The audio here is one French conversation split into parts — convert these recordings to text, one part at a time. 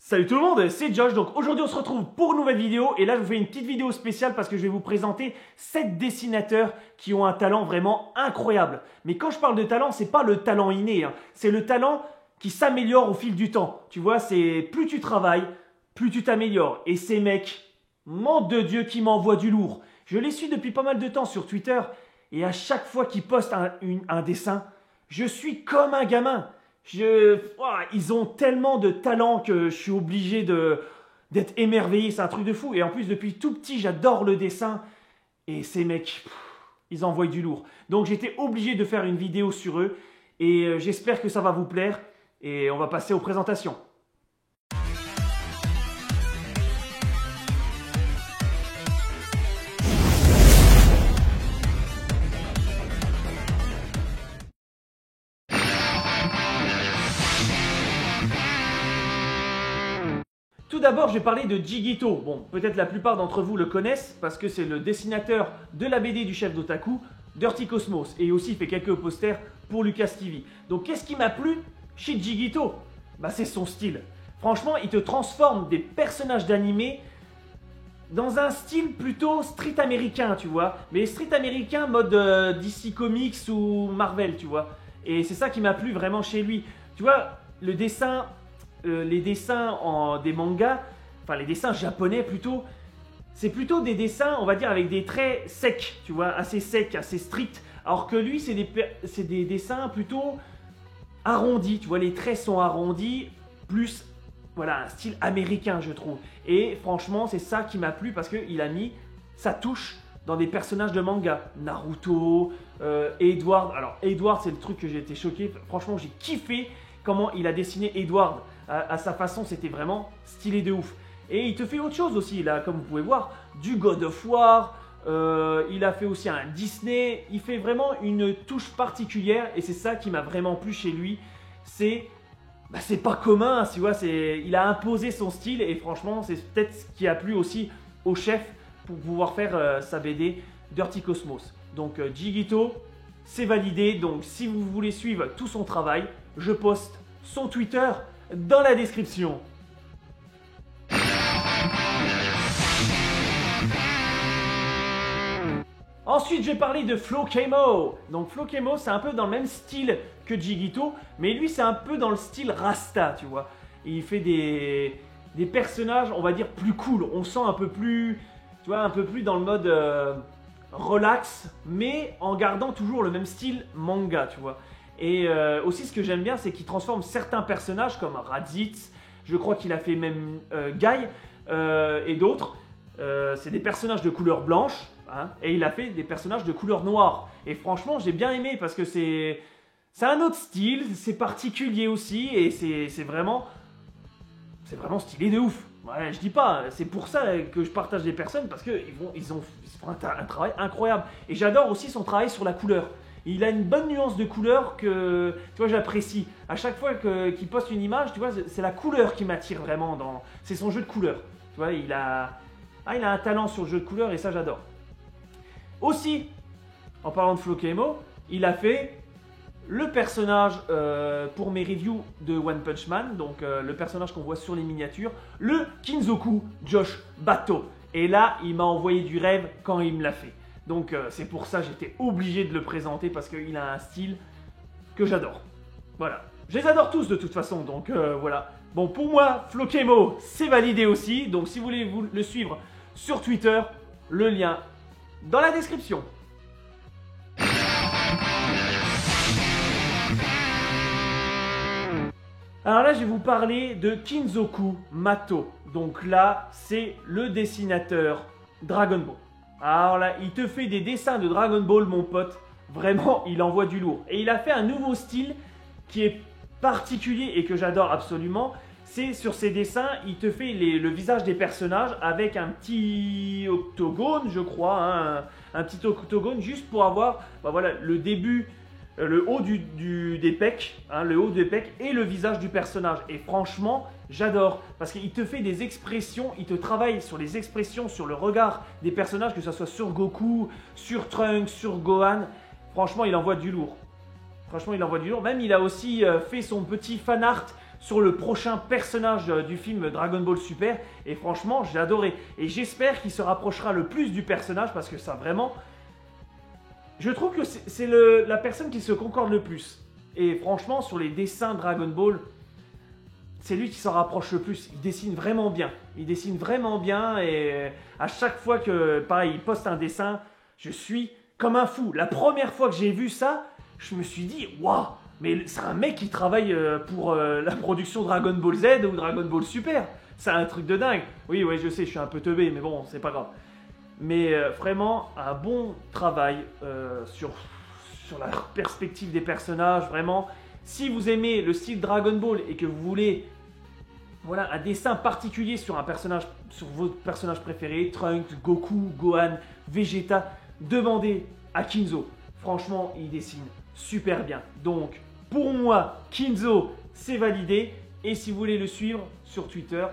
Salut tout le monde, c'est Josh. Donc aujourd'hui on se retrouve pour une nouvelle vidéo et là je vous fais une petite vidéo spéciale parce que je vais vous présenter 7 dessinateurs qui ont un talent vraiment incroyable. Mais quand je parle de talent, c'est pas le talent inné, hein. C'est le talent qui s'améliore au fil du temps. Tu vois, c'est plus tu travailles, plus tu t'améliores. Et ces mecs, nom de Dieu, qui m'envoient du lourd. Je les suis depuis pas mal de temps sur Twitter et à chaque fois qu'ils postent un dessin, je suis comme un gamin. Ils ont tellement de talent que je suis obligé d'être émerveillé, c'est un truc de fou. Et en plus, depuis tout petit, j'adore le dessin. Et ces mecs, ils envoient du lourd. Donc j'étais obligé de faire une vidéo sur eux. Et j'espère que ça va vous plaire. Et on va passer aux présentations. Tout d'abord, je vais parler de Jigito. Bon, peut-être la plupart d'entre vous le connaissent parce que c'est le dessinateur de la BD du chef d'Otaku, Dirty Cosmos. Et aussi, il fait quelques posters pour Lucas TV. Donc, qu'est-ce qui m'a plu chez Jigito? Bah, c'est son style. Franchement, il te transforme des personnages d'animé dans un style plutôt street américain, tu vois. Mais street américain mode DC Comics ou Marvel, tu vois. Et c'est ça qui m'a plu vraiment chez lui. Tu vois, le dessin... les dessins des mangas, enfin les dessins japonais plutôt, c'est plutôt des dessins, on va dire, avec des traits secs, tu vois, assez secs, assez stricts. Alors que lui, c'est des dessins plutôt arrondis, tu vois, les traits sont arrondis, plus, voilà, un style américain, je trouve. Et franchement, c'est ça qui m'a plu parce qu'il a mis sa touche dans des personnages de manga. Naruto, Edward. Alors, Edward, c'est le truc que j'ai été choqué. Franchement, j'ai kiffé comment il a dessiné Edward. À sa façon, c'était vraiment stylé de ouf. Et il te fait autre chose aussi, là, comme vous pouvez voir, du God of War, il a fait aussi un Disney, il fait vraiment une touche particulière et c'est ça qui m'a vraiment plu chez lui. C'est pas commun, tu vois, il a imposé son style et franchement, c'est peut-être ce qui a plu aussi au chef pour pouvoir faire sa BD Dirty Cosmos. Donc Jigito, c'est validé, donc si vous voulez suivre tout son travail, je poste son Twitter dans la description. Ensuite, je vais parler de Flo Kamo. Donc Flo Kamo, c'est un peu dans le même style que Jigito, mais lui, c'est un peu dans le style Rasta, tu vois. Il fait des personnages, on va dire, plus cool. On sent un peu plus, tu vois, un peu plus dans le mode relax, mais en gardant toujours le même style manga, tu vois. Et aussi, ce que j'aime bien, c'est qu'il transforme certains personnages comme Raditz, je crois qu'il a fait même Guy et d'autres. C'est des personnages de couleur blanche, hein, et il a fait des personnages de couleur noire. Et franchement, j'ai bien aimé parce que c'est un autre style, c'est particulier aussi, et c'est vraiment stylé de ouf. Ouais, je dis pas, c'est pour ça que je partage des personnes parce qu'ils font un travail incroyable. Et j'adore aussi son travail sur la couleur. Il a une bonne nuance de couleur que, tu vois, j'apprécie. À chaque fois qu'il poste une image, tu vois, c'est la couleur qui m'attire vraiment. C'est son jeu de couleurs. Tu vois, il a un talent sur le jeu de couleurs et ça, j'adore. Aussi, en parlant de Flo Kamo, il a fait le personnage pour mes reviews de One Punch Man. Donc, le personnage qu'on voit sur les miniatures. Le Kinzoku Josh Bato. Et là, il m'a envoyé du rêve quand il me l'a fait. Donc c'est pour ça que j'étais obligé de le présenter parce qu'il a un style que j'adore. Voilà. Je les adore tous de toute façon, donc voilà. Bon, pour moi, Flo Kamo, c'est validé aussi. Donc si vous voulez le suivre sur Twitter, le lien dans la description. Alors là, je vais vous parler de Kinzoku Mato. Donc là, c'est le dessinateur Dragon Ball. Alors là, il te fait des dessins de Dragon Ball, mon pote. Vraiment, il envoie du lourd. Et il a fait un nouveau style qui est particulier et que j'adore absolument. C'est sur ses dessins, il te fait le visage des personnages avec un petit octogone, je crois. Hein, un petit octogone juste pour avoir voilà, le début, le haut des pecs, hein, le haut des pecs et le visage du personnage. Et franchement, j'adore parce qu'il te fait des expressions, il te travaille sur les expressions, sur le regard des personnages, que ce soit sur Goku, sur Trunks, sur Gohan. Franchement, il envoie du lourd. Franchement, il envoie du lourd. Même, il a aussi fait son petit fan art sur le prochain personnage du film Dragon Ball Super. Et franchement, j'ai adoré. Et j'espère qu'il se rapprochera le plus du personnage parce que ça vraiment... Je trouve que c'est la personne qui se concorde le plus. Et franchement, sur les dessins Dragon Ball, c'est lui qui s'en rapproche le plus. Il dessine vraiment bien. Il dessine vraiment bien et à chaque fois que, pareil, il poste un dessin, je suis comme un fou. La première fois que j'ai vu ça, je me suis dit, waouh, mais c'est un mec qui travaille pour la production Dragon Ball Z ou Dragon Ball Super. C'est un truc de dingue. Oui, ouais, je sais, je suis un peu teubé, mais bon, c'est pas grave. Mais vraiment, un bon travail sur la perspective des personnages. Vraiment, si vous aimez le style Dragon Ball et que vous voulez voilà, un dessin particulier sur un personnage, sur votre personnage préféré, Trunks, Goku, Gohan, Vegeta, demandez à Kinzo. Franchement, il dessine super bien. Donc, pour moi, Kinzo, c'est validé. Et si vous voulez le suivre sur Twitter,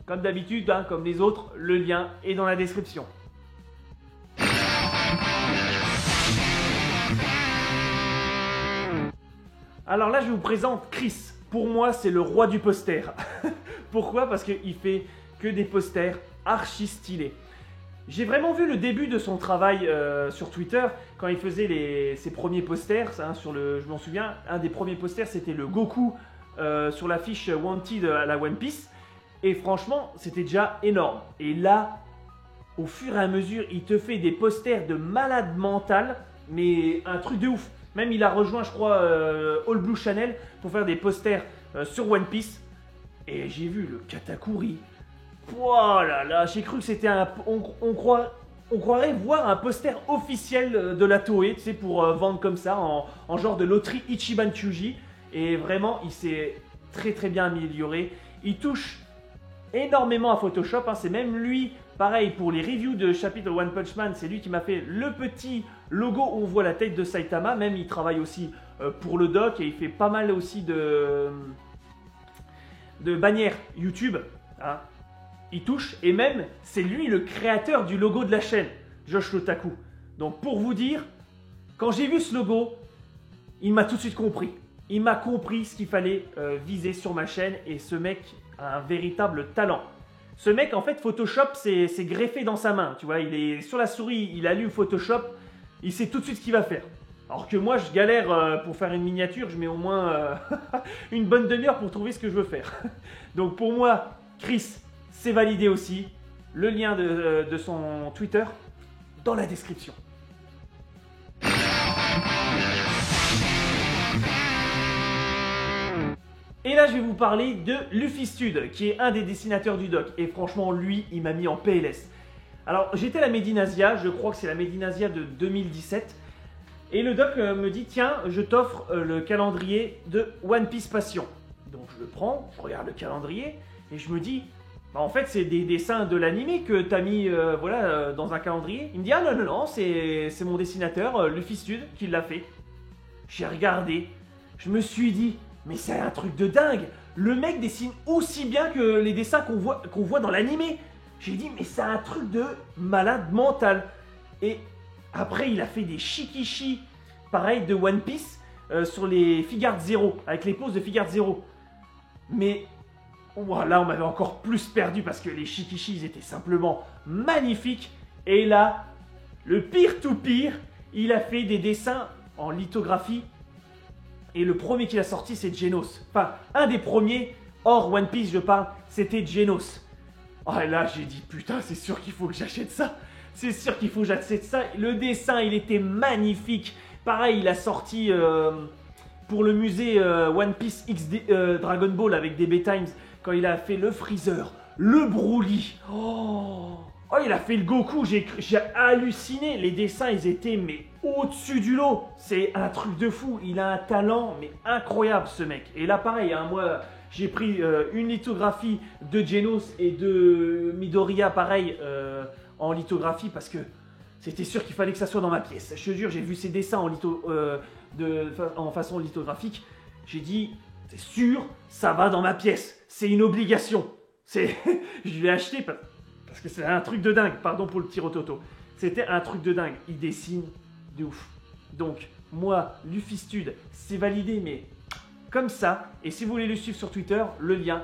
comme d'habitude, hein, comme les autres, le lien est dans la description. Alors là, je vous présente Chris. Pour moi, c'est le roi du poster. Pourquoi? Parce qu'il fait que des posters archi stylés. J'ai vraiment vu le début de son travail sur Twitter quand il faisait ses premiers posters. Hein, je m'en souviens, un des premiers posters, c'était le Goku sur l'affiche Wanted à la One Piece. Et franchement, c'était déjà énorme. Et là, au fur et à mesure, il te fait des posters de malade mental, mais un truc de ouf. Même il a rejoint, je crois, All Blue Channel pour faire des posters sur One Piece. Et j'ai vu le Katakuri. Voilà, là, j'ai cru que c'était un... On croirait voir un poster officiel de la Toei, tu sais, pour vendre comme ça, en genre de loterie Ichiban Kyuji. Et vraiment, il s'est très très bien amélioré. Il touche énormément à Photoshop, hein. C'est même lui, pareil pour les reviews de chapitre One Punch Man, c'est lui qui m'a fait le petit logo où on voit la tête de Saitama. Même il travaille aussi pour le doc et il fait pas mal aussi de bannières YouTube, hein. Il touche et même c'est lui le créateur du logo de la chaîne, Josh Lotaku. Donc pour vous dire, quand j'ai vu ce logo, il m'a tout de suite compris. Il m'a compris ce qu'il fallait viser sur ma chaîne et ce mec a un véritable talent. Ce mec, en fait, Photoshop, c'est greffé dans sa main. Tu vois, il est sur la souris, il allume Photoshop, il sait tout de suite ce qu'il va faire. Alors que moi, je galère pour faire une miniature, je mets au moins une bonne demi-heure pour trouver ce que je veux faire. Donc pour moi, Chris, c'est validé aussi. Le lien de son Twitter dans la description. Et là, je vais vous parler de Luffy Stud, qui est un des dessinateurs du doc. Et franchement, lui, il m'a mis en PLS. Alors, j'étais à la Made in Asia, je crois que c'est la Made in Asia de 2017. Et le doc me dit, tiens, je t'offre le calendrier de One Piece Passion. Donc, je le prends, je regarde le calendrier, et je me dis, bah, en fait, c'est des dessins de l'animé que tu as mis voilà, dans un calendrier. Il me dit, ah non, non, non, c'est mon dessinateur, Luffy Stud, qui l'a fait. J'ai regardé, je me suis dit, mais c'est un truc de dingue. Le mec dessine aussi bien que les dessins qu'on voit dans l'animé. J'ai dit, mais c'est un truc de malade mental. Et après, il a fait des shikishi, pareil, de One Piece, sur les Figure Zero, avec les poses de Figure Zero. Mais là, on m'avait encore plus perdu parce que les shikishi, ils étaient simplement magnifiques. Et là, le pire tout pire, il a fait des dessins en lithographie. Et le premier qu'il a sorti, c'est Genos. Enfin, un des premiers, hors One Piece, je parle, c'était Genos. Oh, et là, j'ai dit, putain, c'est sûr qu'il faut que j'achète ça. C'est sûr qu'il faut que j'achète ça. Le dessin, il était magnifique. Pareil, il a sorti pour le musée One Piece X Dragon Ball avec DB Times, quand il a fait le Freezer, le Broly. Oh, il a fait le Goku, j'ai halluciné. Les dessins, ils étaient mais au-dessus du lot. C'est un truc de fou. Il a un talent mais incroyable, ce mec. Et là, pareil, hein, moi, j'ai pris une lithographie de Genos et de Midoriya, pareil, en lithographie parce que c'était sûr qu'il fallait que ça soit dans ma pièce. Je te jure, j'ai vu ces dessins en façon lithographique. J'ai dit, c'est sûr, ça va dans ma pièce. C'est une obligation. Je l'ai acheté parce que c'est un truc de dingue. Pardon pour le petit rototo. C'était un truc de dingue. Il dessine de ouf. Donc, moi, Luffy Stud, c'est validé, mais comme ça. Et si vous voulez le suivre sur Twitter, le lien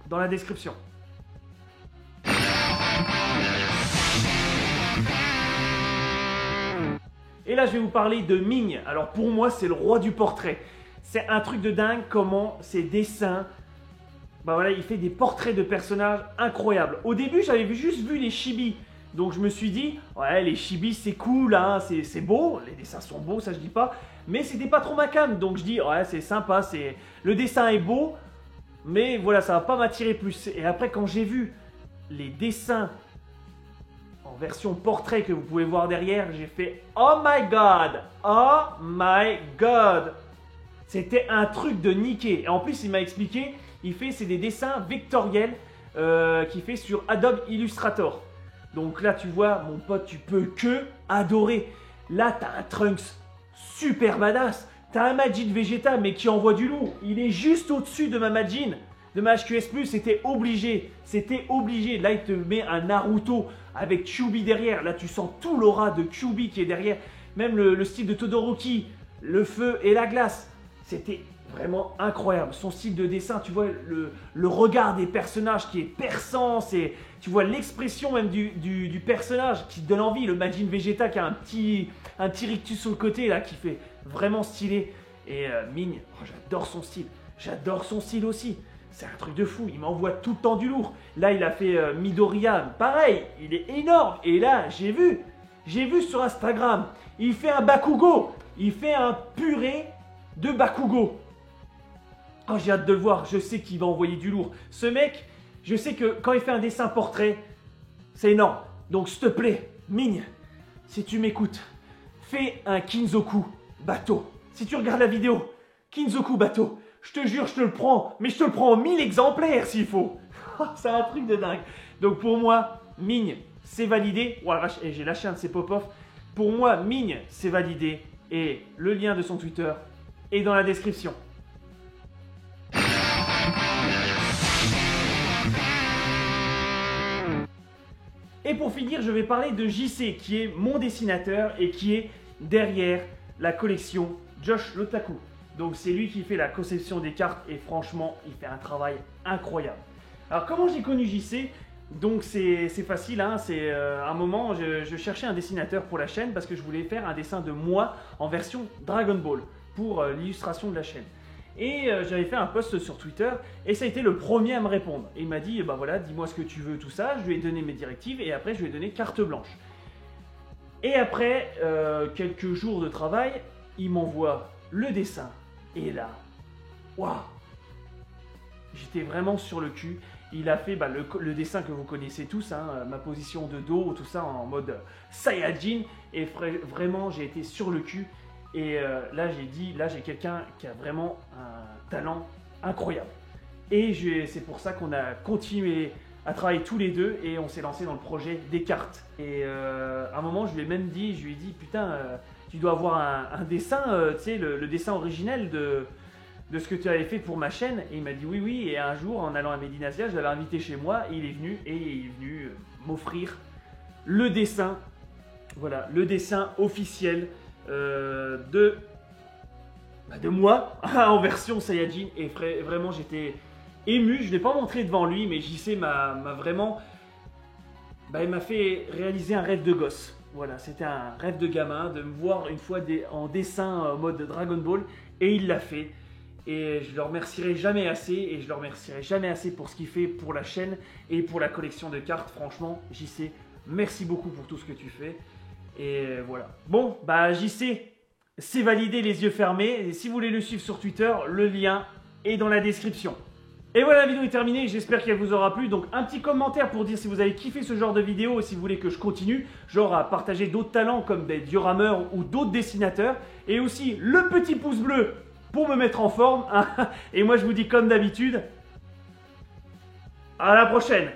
dans la description. Et là, je vais vous parler de Ming. Alors pour moi, c'est le roi du portrait. C'est un truc de dingue comment ses dessins... Bah voilà, il fait des portraits de personnages incroyables. Au début, j'avais juste vu les chibis. Donc je me suis dit, ouais, les chibis c'est cool, hein, c'est beau. Les dessins sont beaux, ça je dis pas. Mais c'était pas trop ma came. Donc je dis, ouais, c'est sympa, le dessin est beau. Mais voilà, ça va pas m'attirer plus. Et après, quand j'ai vu les dessins en version portrait que vous pouvez voir derrière, j'ai fait oh my god, oh my god. C'était un truc de niquer. Et en plus, il m'a expliqué, c'est des dessins vectoriels qu'il fait sur Adobe Illustrator. Donc là, tu vois, mon pote, tu peux que adorer. Là, tu as un Trunks super badass. Tu as un Majin Vegeta, mais qui envoie du lourd. Il est juste au-dessus de ma Majin. De ma HQS+, c'était obligé. C'était obligé. Là, il te met un Naruto avec Kyuubi derrière. Là, tu sens tout l'aura de Kyuubi qui est derrière. Même le style de Todoroki, le feu et la glace. C'était vraiment incroyable. Son style de dessin, tu vois le regard des personnages qui est perçant. Tu vois l'expression même du personnage qui te donne envie. Le Majin Vegeta qui a un petit rictus sur le côté là qui fait vraiment stylé. Et Ming, oh, j'adore son style. J'adore son style aussi. C'est un truc de fou, il m'envoie tout le temps du lourd. Là, il a fait Midoriya, pareil, il est énorme. Et là, j'ai vu sur Instagram, il fait un Bakugo. Il fait un purée de Bakugo. Oh, j'ai hâte de le voir, je sais qu'il va envoyer du lourd. Ce mec, je sais que quand il fait un dessin portrait, c'est énorme. Donc, s'il te plaît, Ming, si tu m'écoutes, fais un Kinzoku bateau. Si tu regardes la vidéo, Kinzoku bateau. Je te jure, je te le prends, mais je te le prends en 1000 exemplaires s'il faut. C'est un truc de dingue. Donc pour moi, Ming, c'est validé. Oh la vache, et j'ai lâché un de ses pop-off. Pour moi, Ming, c'est validé. Et le lien de son Twitter est dans la description. Et pour finir, je vais parler de JC, qui est mon dessinateur et qui est derrière la collection Josh l'Otaku. Donc c'est lui qui fait la conception des cartes et franchement, il fait un travail incroyable. Alors comment j'ai connu JC? Donc c'est facile, hein, c'est un moment, je cherchais un dessinateur pour la chaîne parce que je voulais faire un dessin de moi en version Dragon Ball pour l'illustration de la chaîne. Et j'avais fait un post sur Twitter et ça a été le premier à me répondre. Et il m'a dit, bah voilà, dis-moi ce que tu veux, tout ça. Je lui ai donné mes directives et après je lui ai donné carte blanche. Et après quelques jours de travail, il m'envoie le dessin. Et là, waouh, j'étais vraiment sur le cul. Il a fait le dessin que vous connaissez tous, hein, ma position de dos, tout ça en mode Saiyajin. Et vraiment, j'ai été sur le cul. Et là, j'ai quelqu'un qui a vraiment un talent incroyable. Et c'est pour ça qu'on a continué à travailler tous les deux et on s'est lancé dans le projet des cartes. Et à un moment, je lui ai dit, putain, tu dois avoir un dessin, tu sais, le dessin originel de ce que tu avais fait pour ma chaîne. Et il m'a dit oui. Et un jour, en allant à Medinazia, je l'avais invité chez moi. Et il est venu m'offrir le dessin. Voilà, le dessin officiel de moi en version Saiyajin. Et vraiment, j'étais ému. Je ne l'ai pas montré devant lui, mais JC m'a vraiment... il m'a fait réaliser un rêve de gosse. Voilà, c'était un rêve de gamin de me voir une fois en dessin en mode Dragon Ball. Et il l'a fait. Et je le remercierai jamais assez. Et je le remercierai jamais assez pour ce qu'il fait pour la chaîne et pour la collection de cartes. Franchement, JC, merci beaucoup pour tout ce que tu fais. Et voilà. Bon, JC, c'est validé les yeux fermés. Et si vous voulez le suivre sur Twitter, le lien est dans la description. Et voilà, la vidéo est terminée, j'espère qu'elle vous aura plu. Donc un petit commentaire pour dire si vous avez kiffé ce genre de vidéo et si vous voulez que je continue, genre à partager d'autres talents comme des diorameurs ou d'autres dessinateurs. Et aussi le petit pouce bleu pour me mettre en forme. Et moi je vous dis comme d'habitude, à la prochaine.